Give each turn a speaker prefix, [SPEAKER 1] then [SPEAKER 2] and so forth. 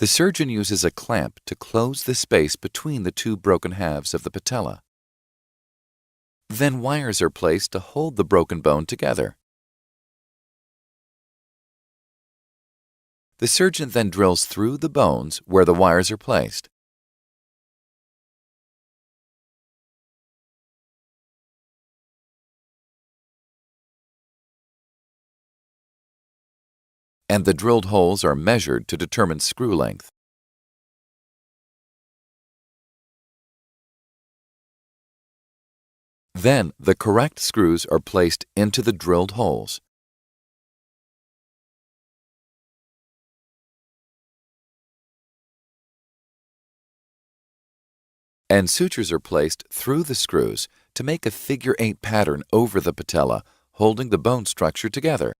[SPEAKER 1] The surgeon uses a clamp to close the space between the two broken halves of the patella. Then wires are placed to hold the broken bone together. The surgeon then drills through the bones where the wires are placed. And the drilled holes are measured to determine screw length. Then the correct screws are placed into the drilled holes. And sutures are placed through the screws to make a figure-8 pattern over the patella, holding the bone structure together.